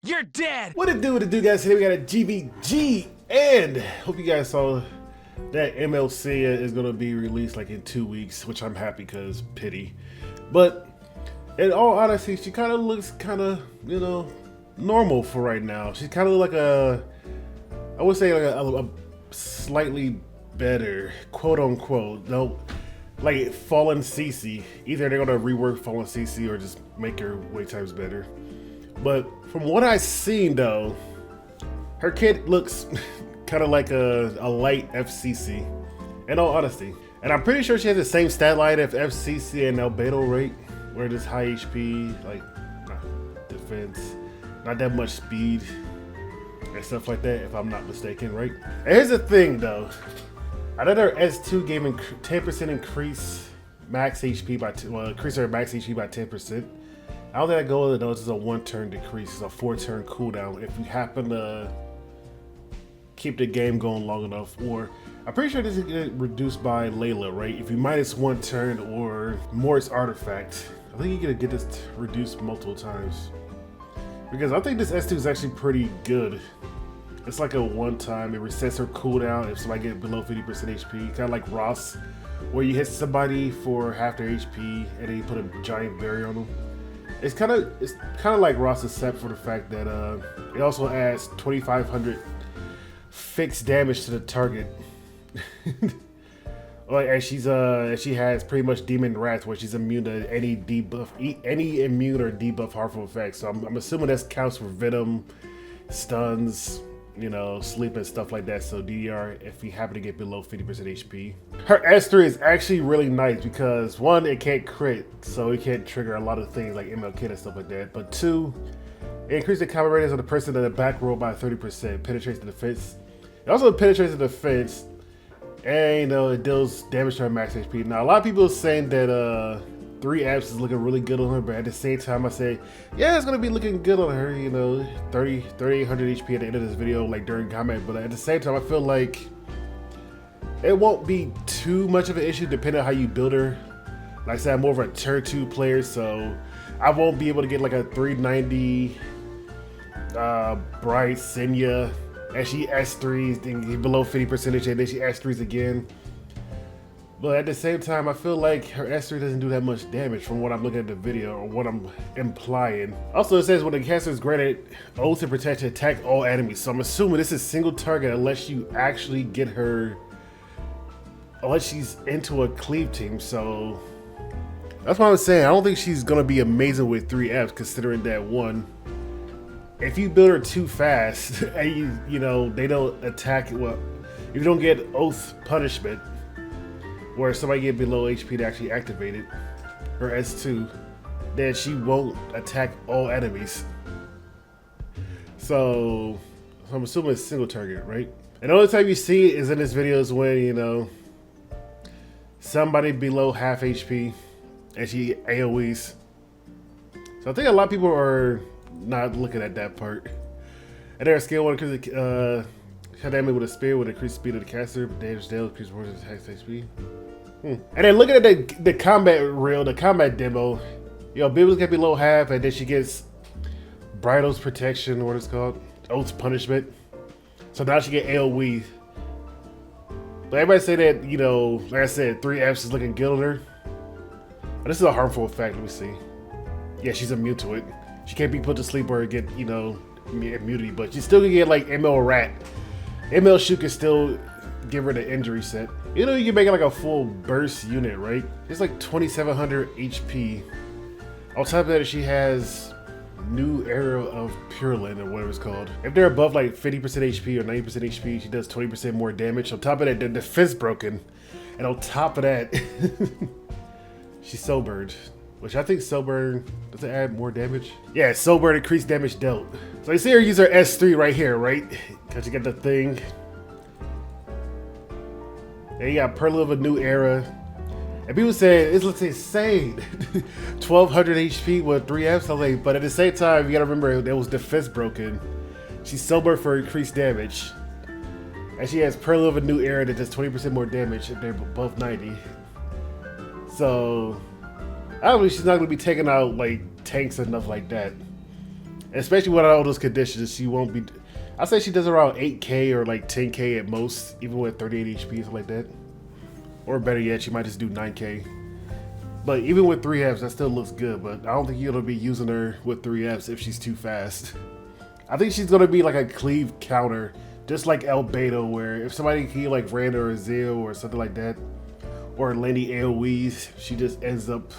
You're dead! What it do, guys? Today we got a GVG, and hope you guys saw that ML Senya is gonna be released like in 2 weeks, which I'm happy because pity. But in all honesty, she kind of looks kind of, you know, normal for right now. She's kind of like I would say like a slightly better, quote unquote, no, like Fallen CC. Either they're gonna rework Fallen CC or just make her way times better. But from what I've seen though, her kid looks kind of like a light FCC, in all honesty. And I'm pretty sure she has the same stat line as FCC and albedo rate, where it is high HP, like defense, not that much speed, and stuff like that, if I'm not mistaken, right? And here's the thing though, I know her S2 gave 10% increase max HP by, increase her max HP by 10%. I don't think I go with it though, this is a 1-turn decrease, it's a 4-turn cooldown if you happen to keep the game going long enough. Or I'm pretty sure this is get reduced by Layla, right? If you minus 1 turn or Morris artifact, I think you're gonna get this reduced multiple times. Because I think this S2 is actually pretty good. It's like a one-time, it resets her cooldown if somebody get below 50% HP, kind of like Ross, where you hit somebody for half their HP and then you put a giant barrier on them. It's kind of like Ross, except for the fact that it also adds 2,500 fixed damage to the target. Like, and she has pretty much Demon Wrath, where she's immune to any debuff, any immune or debuff harmful effects. So I'm assuming that counts for Venom, stuns, you know, sleep and stuff like that. So DDR if you happen to get below 50% HP. Her S3 is actually really nice because 1, it can't crit, so it can't trigger a lot of things like ML Kid and stuff like that. But 2, it increases the combat radius of the person in the back row by 30%, penetrates the defense. It also penetrates the defense, and you know, it deals damage to her max HP. Now a lot of people are saying that 3 apps is looking really good on her, but at the same time I say, yeah, it's gonna be looking good on her, you know, 3,800 HP at the end of this video, like during combat. But at the same time, I feel like it won't be too much of an issue depending on how you build her. Like I said, I'm more of a turn 2 player, so I won't be able to get like a 390 Bright Senya, and she S3s, then below 50%, and then she S3s again. But at the same time, I feel like her S3 doesn't do that much damage from what I'm looking at the video, or what I'm implying. Also, it says when the caster is granted oath and protection, attack all enemies. So I'm assuming this is single target unless you actually get her, unless she's into a cleave team. So that's what I'm saying. I don't think she's gonna be amazing with 3 Fs, considering that 1, if you build her too fast and you know, they don't attack, well, if you don't get oath punishment, where somebody get below HP to actually activate it, her S2, then she won't attack all enemies. So I'm assuming it's single target, right? And the only time you see it is in this video is when, you know, somebody below half HP and she AoEs. So I think a lot of people are not looking at that part. And they're skill 1 because hit damage with a spear with increased speed of the caster, damage dealt, increased versus HP. And then looking at the combat reel, the combat demo, you know, Bibbles get below half, and then she gets Bridal's protection, what it's called, Oath's punishment. So now she get AoE. But everybody say that, you know, like I said, 3 Fs is looking good on her. But this is a harmful effect. Let me see. Yeah, she's immune to it. She can't be put to sleep or get, you know, immunity, but she still can get like ML Rat. ML Shoot can still give her the injury set. You know, you can make it like a full burst unit, right? It's like 2,700 HP. On top of that, she has new era of Purelin, or whatever it's called. If they're above like 50% HP or 90% HP, she does 20% more damage. On top of that, the defense broken. And on top of that, she's Soulburn, which I think Soulburn, does it add more damage? Yeah, Soulburn increased damage dealt. So you see her use her S3 right here, right? Because you got the thing. And you got Pearl of a New Era. And people say, it looks insane. 1,200 HP with 3 Fs. I was like, but at the same time, you gotta remember there was defense broken. She's Sober for increased damage. And she has Pearl of a New Era that does 20% more damage if they're above 90. So, obviously she's not gonna be taking out like tanks and stuff like that. Especially with all those conditions, she won't be. I say she does around 8k or like 10k at most, even with 38 HP, something like that. Or better yet, she might just do 9k. But even with 3Fs, that still looks good. But I don't think you're gonna be using her with 3Fs if she's too fast. I think she's gonna be like a cleave counter, just like El Beto, where if somebody can like Randa or Zeo or something like that, or Lenny AoEs, she just ends up,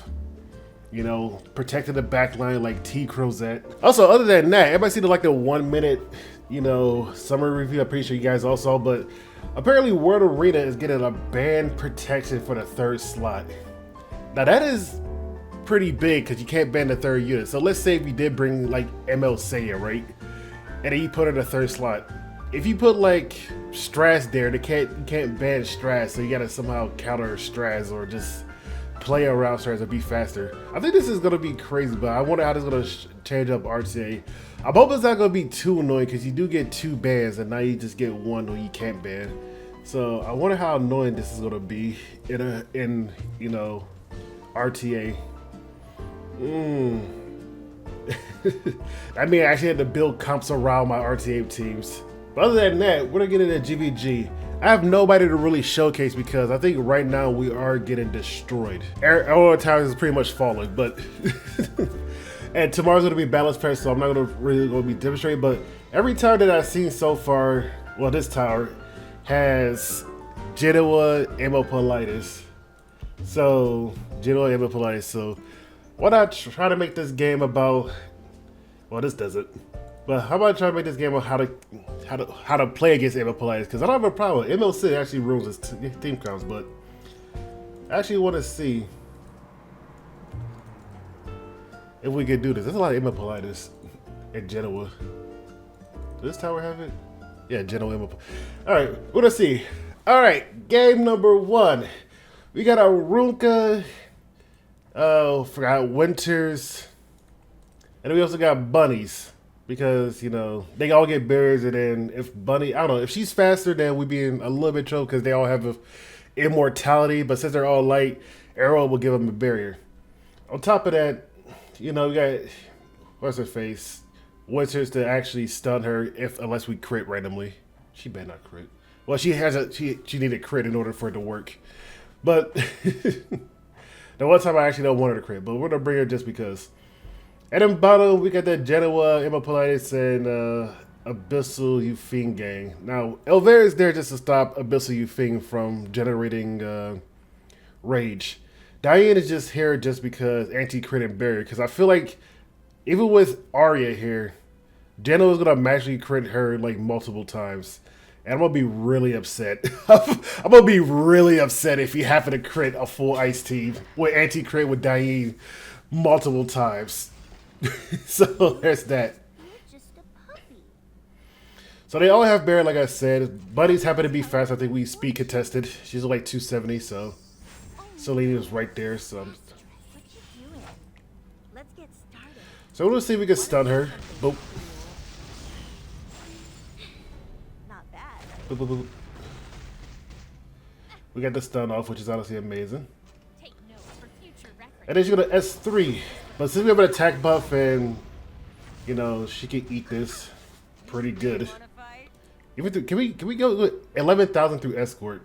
you know, protecting the back line like T Crozet. Also, other than that, everybody seen like the 1 minute, you know, summer review. I'm pretty sure you guys all saw, but apparently World Arena is getting a ban protection for the 3rd slot. Now that is pretty big because you can't ban the 3rd unit. So let's say if you did bring like ML Senya, right? And then you put her in the 3rd slot. If you put like Straz there, you can't ban Straz, so you gotta somehow counter Straz or just play around Straz or be faster. I think this is gonna be crazy, but I wonder how this is gonna change up RTA. I hope it's not gonna be too annoying because you do get 2 bans and now you just get 1 where you can't ban. So I wonder how annoying this is gonna be in you know, RTA. I mean, I actually had to build comps around my RTA teams. But other than that, we're gonna get into GVG. I have nobody to really showcase because I think right now we are getting destroyed. Our towers is pretty much falling, but and tomorrow's gonna be balance press, so I'm not gonna really be demonstrating. But every tower that I've seen so far, well, this tower has Jenua and ML Politis. So Jenua and ML Politis. So why not try to make this game about? Well, this doesn't. But how about I try to make this game about how to play against ML Politis? Because I don't have a problem. MLC actually rules his team counts, but I actually want to see if we can do this. There's a lot of ML Politis in Genoa. Does this tower have it? Yeah, Genoa ML. All right, we're gonna see. All right, game number 1. We got a Runka. Oh, forgot Winters, and then we also got Bunnies. Because, you know, they all get barriers, and then if Bunny, I don't know, if she's faster, then we'd be in a little bit trouble because they all have immortality. But since they're all light, Arrow will give them a barrier. On top of that, you know, we got, what's her face? Winters to actually stun her unless we crit randomly. She better not crit. Well, she needed crit in order for it to work. But the one time I actually don't want her to crit, but we're going to bring her just because. And then bottom, we got that Jenua, ML Politis, and Abyssal Yufeng gang. Now, Elvira is there just to stop Abyssal Yufeng from generating rage. Diane is just here just because anti-crit and barrier. Because I feel like, even with Arya here, Jenua is going to magically crit her like multiple times. And I'm going to be really upset. I'm going to be really upset if you happen to crit a full ice team with anti-crit with Diane multiple times. So there's that. So they all have barrier, like I said. Buddies happen to be fast. I think we speed contested. She's like 270, so Selene was right there. So we're gonna see if we can stun her. Boop. Boop, boop, boop. We got the stun off, which is honestly amazing. And then she's gonna S3. But since we have an attack buff and, you know, she can eat this pretty good. Even through, can we go 11,000 through escort?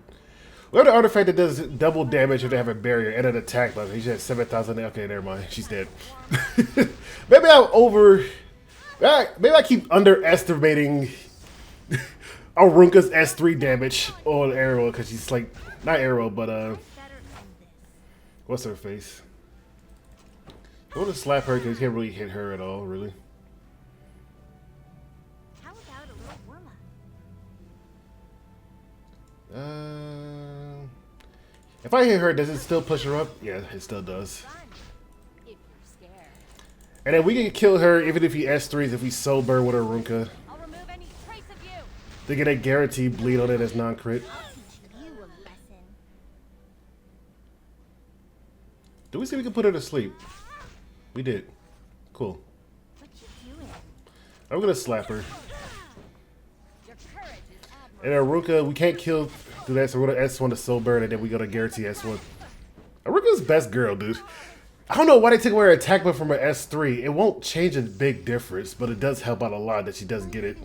We have an artifact that does double damage if they have a barrier and an attack buff. He has 7,000. Okay, never mind. She's dead. Maybe I keep underestimating Arunka's S3 damage on Arrow because she's like, not Arrow, but what's her face? I want to slap her because you can't really hit her at all, really. How about a little warm up? If I hit her, does it still push her up? Yeah, it still does. If you're scared. And then we can kill her even if he S3s if we soul burn with Arunka. I'll remove any trace of you. They get a guaranteed bleed on it as non-crit. I'll teach you a lesson. Do we see if we can put her to sleep? We did. Cool. What you doing? I'm gonna slap her. Your courage is And Arunka, we can't kill through that, so we're gonna S1 to soul burn, and then we go to guarantee S1. Arunka's best girl, dude. I don't know why they took away her attack buff from her S3. It won't change a big difference, but it does help out a lot that she doesn't get it.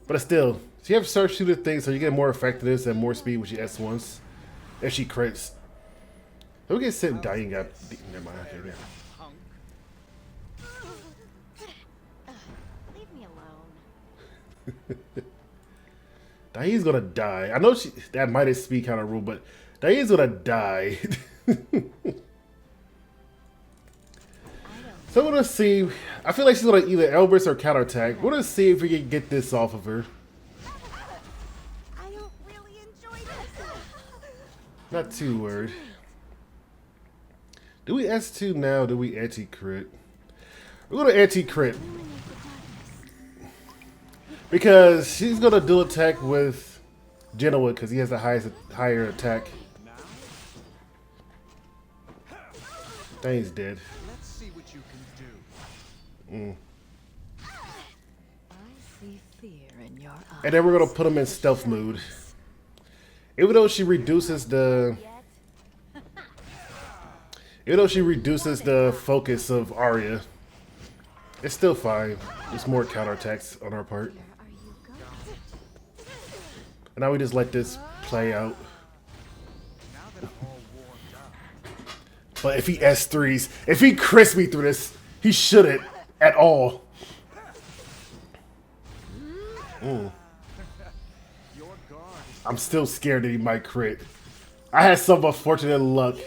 But it's still, she have sharpshooter things, so you get more effectiveness and more speed when she S1s. If she crits. So we get sent dying got never mind, okay, yeah. Leave me alone. Diane's gonna die. I know that might have speed kind of rule, but Diane's gonna die. So we're gonna see. I feel like she's gonna either Elbrus or counterattack. We're gonna see if we can get this off of her. I don't really enjoy this. Not too worried. Do we S2 now? Do we anti-crit? We're gonna anti-crit. Because she's gonna dual attack with Jenua because he has the higher attack. Dane's dead. Let's see what you can do. I see fear in your eyes. And then we're gonna put him in stealth mode. Even though she reduces the focus of Arya, it's still fine. It's more counterattacks on our part. Where are you going? And now we just let this play out. Now that I'm all warmed up, But if he S3s, if he crits me through this, he shouldn't at all. your guard is I'm still scared that he might crit. I had some unfortunate luck.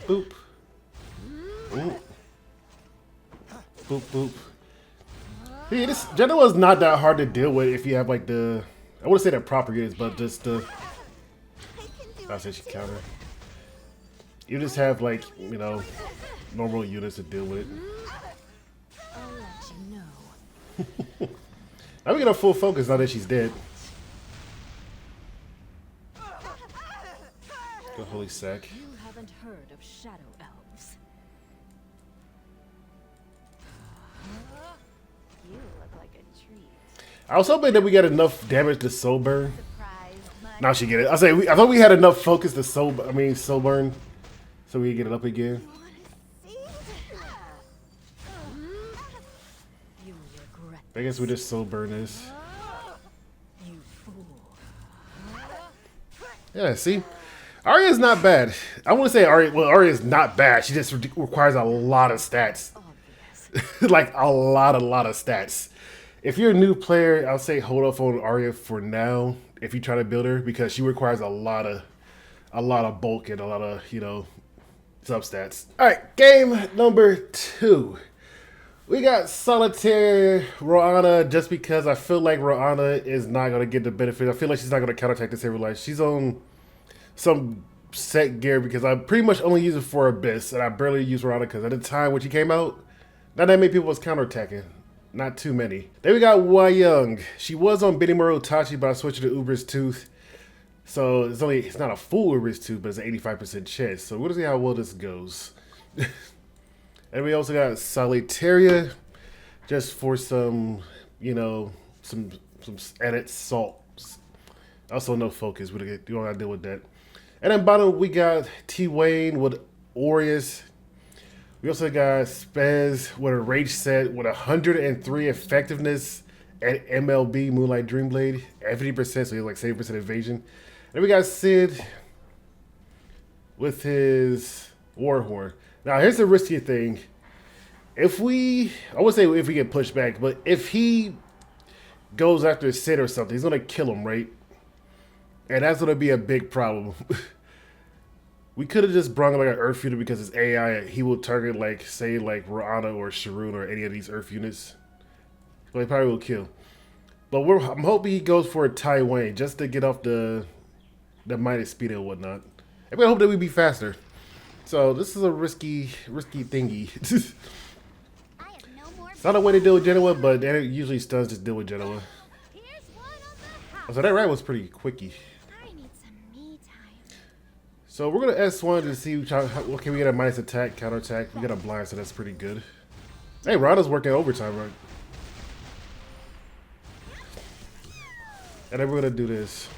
Boop. Ooh. Boop, boop. See, this Jenua is not that hard to deal with if you have like the, I wouldn't say the proper units, but just the, I said she counter. You just have like, you know, normal units to deal with. I'll let you know. Now we get a full focus now that she's dead. Go holy sack. You haven't heard of shadow elves. You look like a treat. I was hoping that we got enough damage to soul burn. Surprise, my Now she get it. I thought we had enough focus to soul burn, so we get it up again. You regret I guess we just soul burn this. you fool. Yeah, see, Arya's not bad. I want to say Arya's not bad. She just requires a lot of stats, Obvious. like a lot of stats. If you're a new player, I'll say hold off on Arya for now if you try to build her because she requires a lot of bulk and a lot of, you know, substats. All right, game number 2. We got Solitaire Roanna just because I feel like Roanna is not going to get the benefit. I feel like she's not going to counterattack this every life. She's on some set gear because I pretty much only use it for Abyss and I barely use Roanna because at the time when she came out, not that many people was counterattacking. Not too many. Then we got Wai Young. She was on Benimaru Itachi, but I switched to Uber's Tooth. So it's not a full Uber's Tooth, but it's an 85% chance. So we'll see how well this goes. And we also got Solitaria, just for some, you know, some added salt. Also no focus. We don't gotta deal with that. And then bottom we got T-Wayne with Aureus. We also got Spez with a rage set with 103 effectiveness at MLB Moonlight Dreamblade at 50%, so he has like 70% evasion. And we got Sid with his Warhorn. Now here's the risky thing. I would say if we get pushed back, but if he goes after Sid or something, he's gonna kill him, right? And that's gonna be a big problem. We could have just brought like an Earth unit because it's AI. He will target like, say, like Roanna or Sharoon or any of these Earth units. So he probably will kill. But I'm hoping he goes for a Taiwan just to get off the minus speed and whatnot. And we hope that we be faster. So this is a risky thingy. I have no more. It's not a way to deal with Jenua, but they usually stuns just deal with Jenua. Here's one on the house. So that ride was pretty quickie. I need some me time. So we're gonna S1 to see okay, we get a minus attack, counter attack. We got a blind, so that's pretty good. Hey, Rada's working overtime, right? And then we're gonna do this.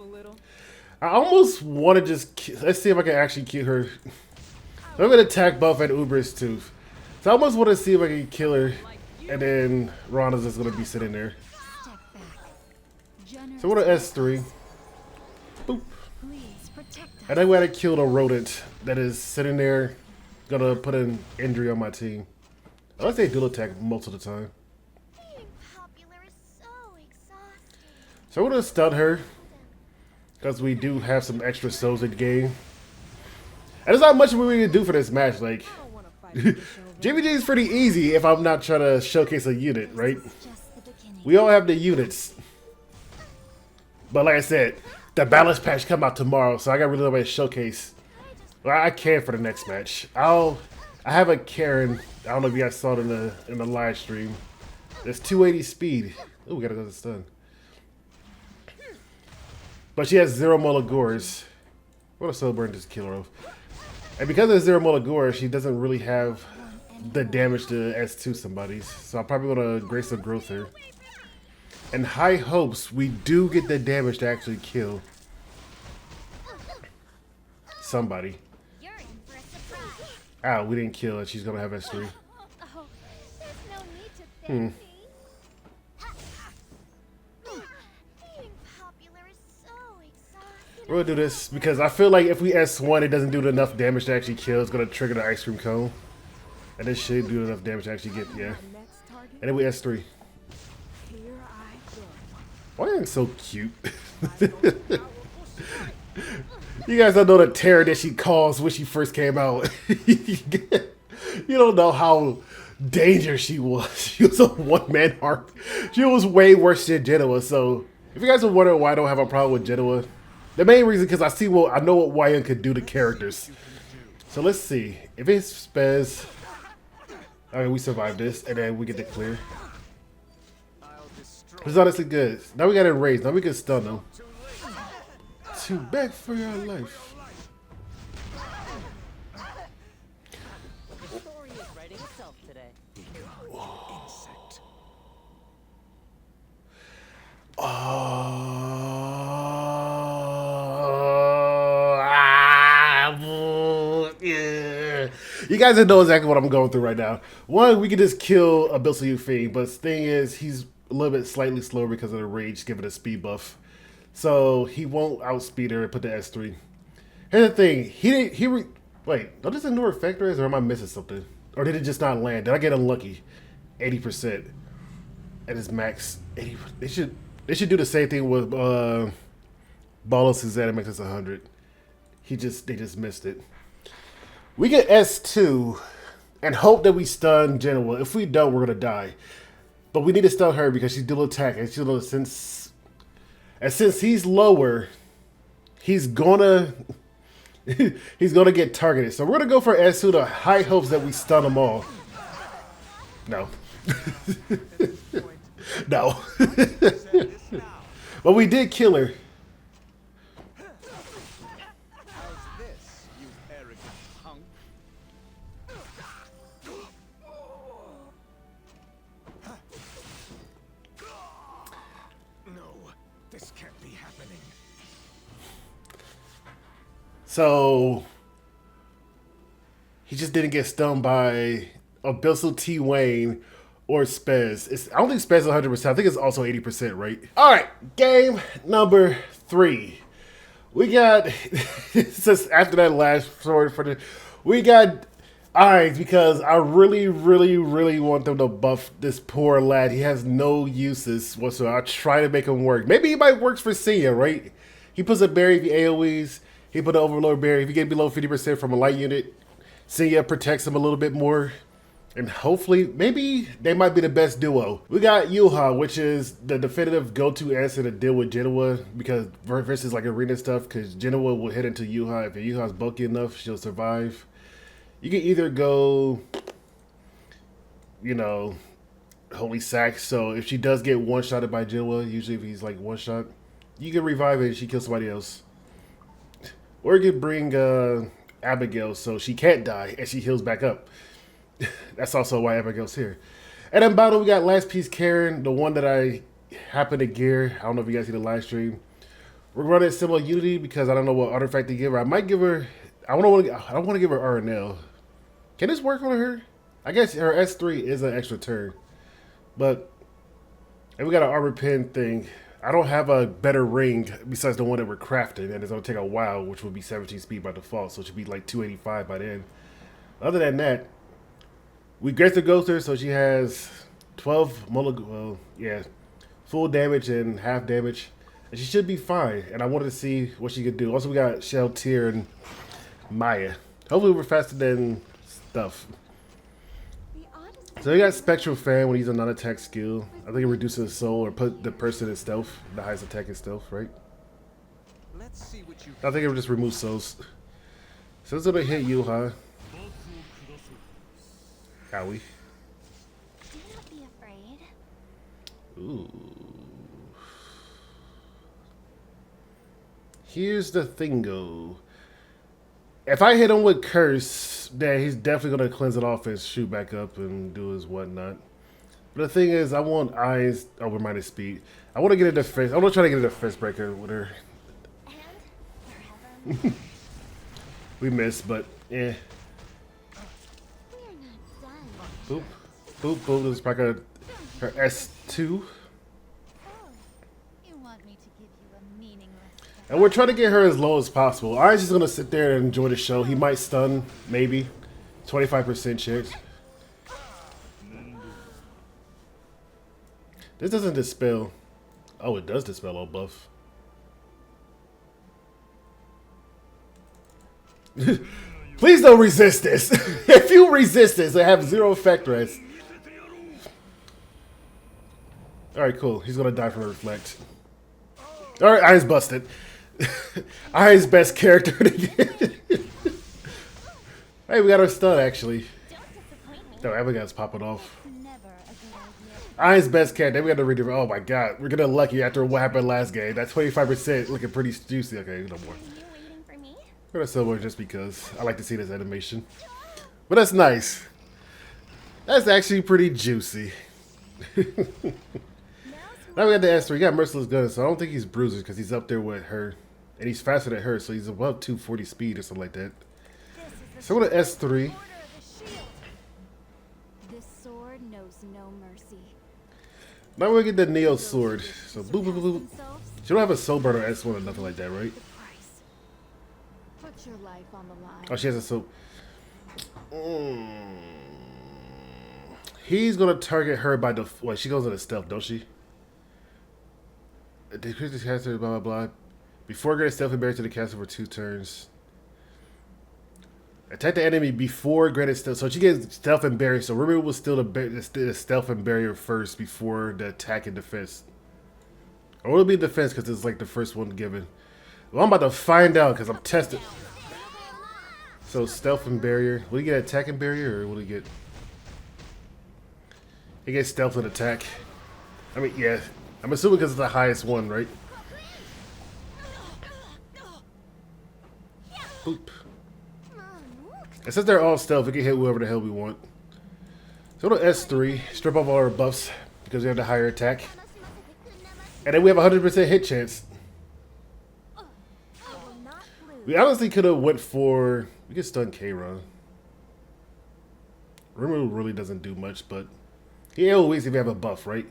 a little. I almost want to just... Let's see if I can actually kill her. I'm going to attack buff and Uber's too. So I almost want to see if I can kill her. And then Rana's just going to be sitting there. Step back. So we're going to S3. Boop. Please protect us. And then we had to kill the rodent that is sitting there. Gonna put an injury on my team. I like to say dual attack most of the time. Being popular is so exhausting. So we're gonna stun her. Because we do have some extra souls in the game. And there's not much we can do for this match. Like, I don't want to fight this over. GVG is pretty easy if I'm not trying to showcase a unit, right? It's just the beginning. We all have the units. But like I said, the balance patch come out tomorrow, so I got really nobody to showcase. Well, I can for the next match. I have a Karen. I don't know if you guys saw it in the live stream. It's 280 speed. Oh, we gotta go to stun. But she has 0 Molagors. What a soul burn just kill her off. And because of 0 Molagor, she doesn't really have the damage to S2 somebody's. So I'm probably gonna Grace of Growth her. And high hopes we do get the damage to actually kill somebody. You're in for a surprise. Ah, we didn't kill her. She's gonna have S3. Oh, there's no need to thank me. Being popular is so exhausting. We're gonna do this because I feel like if we S1, it doesn't do enough damage to actually kill. It's gonna trigger the ice cream cone. And this should do enough damage to actually get, yeah. Next target. And then we S3. Here I go. Why are you so cute? You guys don't know the terror that she caused when she first came out. You don't know how dangerous she was. She was a one-man arc. She was way worse than Jenua. So if you guys are wondering why I don't have a problem with Jenua, the main reason because I know what YN could do to characters. So let's see. If it's Spez, okay, we survived this, and then we get the clear. I'll destroy It's honestly good. Now we got it raised. Now we can stun them. To beg for your life. The story is writing itself today. insect. Yeah. You guys know exactly what I'm going through right now. One, we can just kill Abyssal Euphine, but the thing is, he's a little bit slightly slower because of the rage, given a speed buff. So he won't outspeed her and put the S3. Here's the thing, wait, don't this ignore effect raise, or am I missing something? Or did it just not land? Did I get unlucky? 80% at his max. 80. They should do the same thing with Balo Suzanne makes us 100. They just missed it. We get S2 and hope that we stun Jenua. If we don't, we're gonna die. But we need to stun her because she's dual attack, and since he's lower, he's gonna get targeted. So we're gonna go for S2 to high hopes that we stun them all. No. No. But we did kill her. How's this, you arrogant punk? No, this can't be happening. So he just didn't get stunned by Abyssal T Wayne or Spez. I don't think Spez is 100%. I think it's also 80%, right? All right, game number 3. We got since after that last sword for we got eyes because I really want them to buff this poor lad. He has no uses whatsoever. I try to make him work. Maybe he might work for Senya, right? He puts a berry if he AoEs. He put an overload berry if he get below 50% from a light unit. Senya protects him a little bit more. And hopefully, maybe they might be the best duo. We got Yuha, which is the definitive go-to answer to deal with Jenua, because versus like arena stuff, because Jenua will hit into Yuha. If Yuha's bulky enough, she'll survive. You can either go, you know, Holy Sack. So if she does get one-shotted by Jenua, usually if he's like one-shot, you can revive it and she kills somebody else. Or you can bring Abigail so she can't die and she heals back up. That's also why Abigail's here. And then bottom, we got Last Piece Karen, the one that I happen to gear. I don't know if you guys see the live stream. We're running similar Unity because I don't know what artifact to give her. I might give her. I don't want to give her RNL. Can this work on her? I guess her S3 is an extra turn, but if we got an armor pin thing, I don't have a better ring besides the one that we're crafting, and it's gonna take a while, which will be 17 speed by default, so it should be like 285 by then. Other than that, we grace the ghost her, so she has 12 full damage and half damage, and she should be fine. And I wanted to see what she could do. Also, we got Shell, Tyr, and Maya. Hopefully, we're faster than stuff. So we got Spectral Fan when he's a non-attack skill. I think it reduces his soul or put the person in stealth. The highest attack in stealth, right? Let's see what you I think it just removes souls. So it's gonna hit you, huh? Howie. Do not be afraid. Ooh. Here's the thingo. If I hit him with Curse, then he's definitely going to cleanse it off and shoot back up and do his whatnot. But the thing is, I want eyes over minus speed. I want to get a defense. I want to try to get a defense breaker with her. And for heaven, We missed, but eh. we are not done. Boop. Boop, boop. This is probably her S2. Oh, you want me to give you a meaningless And we're trying to get her as low as possible. Eyes just going to sit there and enjoy the show. He might stun, maybe. 25% chance. This doesn't dispel. Oh, it does dispel all buff. Please don't resist this. If you resist this, I have 0 effect rest. Alright, cool. He's gonna die from a reflect. Alright, Eyes busted. Eyes best character to get. Hey, we got our stun actually. Don't disappoint me. No, Abigail's popping off. Never a good idea. Iron's best character. Then we got to read it. Oh my god, we're gonna lucky after what happened last game. That 25% looking pretty juicy. Okay, no more. Are you waiting for me? We're gonna silver just because I like to see this animation. But that's nice. That's actually pretty juicy. Now we got the S3. We got Merciless Gun, so I don't think he's Bruiser because he's up there with her. And he's faster than her, so he's above 240 speed or something like that. So we're going to S3. Order of the shield. This sword knows no mercy. Now we're going to get the Neo Sword. So boop, boop, boop, boop. Themselves She don't have a Soul Burner S1 or nothing like that, right? the price. Put your life on the line. Oh, she has a Soul. He's going to target her by the... Wait, she goes into stealth, don't she? Decrease the caster, blah, blah, blah. Before granted stealth and barrier to the caster for 2 turns. Attack the enemy before granted stealth. So she gets stealth and barrier. So remember, it was still the stealth and barrier first before the attack and defense. Or it'll be defense because it's like the first one given. Well, I'm about to find out because I'm tested. So stealth and barrier. Will he get attack and barrier or will he get... He gets stealth and attack. I mean, yeah. I'm assuming because it's the highest one, right? Boop. And since they're all stealth, we can hit whoever the hell we want. So go to S3, strip off all our buffs because we have the higher attack. And then we have a 100% hit chance. We honestly could have went for... We could stun K-Ron. Rimuru really doesn't do much, but... He always if you have a buff, right?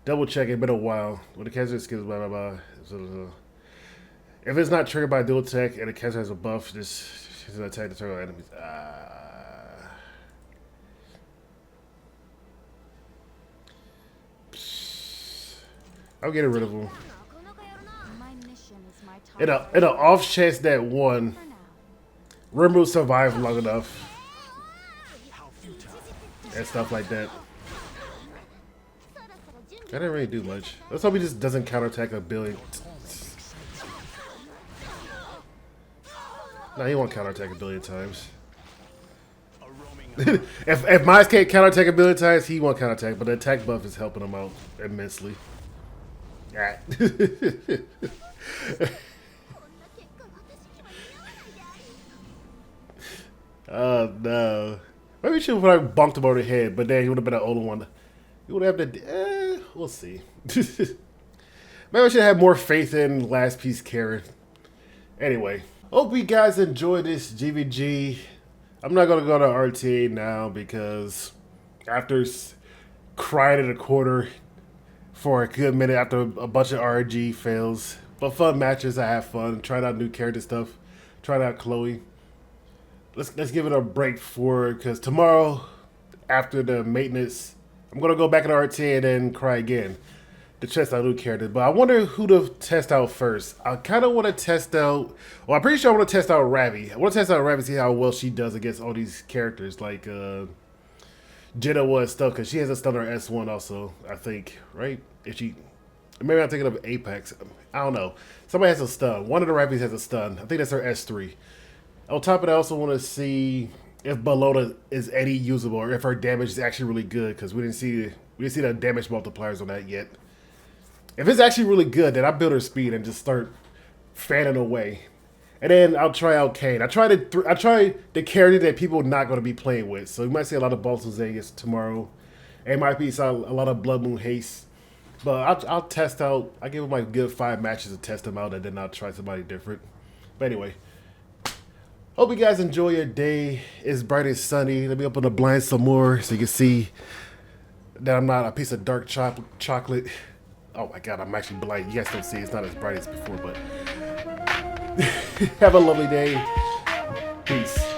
Double check, it's been a while. When the caster skills, blah, blah, blah. So, if it's not triggered by a dual attack and the caster has a buff, just attack the target enemies. I'm getting rid of him. My mission is my target. In an off chance that one, For now. Rimuru survived long enough. And stuff like that. That didn't really do much. Let's hope he just doesn't counterattack a billion. No, he won't counterattack a billion times. if Miles can't counterattack a billion times, he won't counterattack. But the attack buff is helping him out immensely. Yeah. Oh no. Maybe we should have like bumped him over the head, but then he would have been an older one. He would have to. We'll see. But Maybe I should have more faith in Last Piece Karen. Anyway, hope you guys enjoyed this GVG. I'm not gonna go to RTA now because after crying in a quarter for a good minute after a bunch of RG fails, but fun matches, I have fun. Tried out new character stuff. Tried out Chloe. Let's give it a break for because tomorrow after the maintenance, I'm gonna go back in RTA and then cry again to test out new characters. But I wonder who to test out first. I kind of want to test out. Well, I'm pretty sure I want to test out Ravi. I want to test out Ravi, see how well she does against all these characters like Jenua and stuff, because she has a stun on S1 also. I think, right? If she, maybe I'm thinking of Apex. I don't know. Somebody has a stun. One of the Ravis has a stun. I think that's her S3. On top of that, I also want to see if Balota is any usable or if her damage is actually really good, because we didn't see the damage multipliers on that yet. If it's actually really good, then I build her speed and just start fanning away. And then I'll try out Kane. I try the character that people are not going to be playing with. So you might see a lot of Balls of Vegas tomorrow. It might be a lot of Blood Moon Haste. But I'll test out. I give them like good 5 matches to test them out, and then I'll try somebody different. But anyway, hope you guys enjoy your day. It's bright and sunny. Let me open the blinds some more so you can see that I'm not a piece of dark chocolate. Oh my God, I'm actually blind. You guys don't see it's not as bright as before, but have a lovely day. Peace.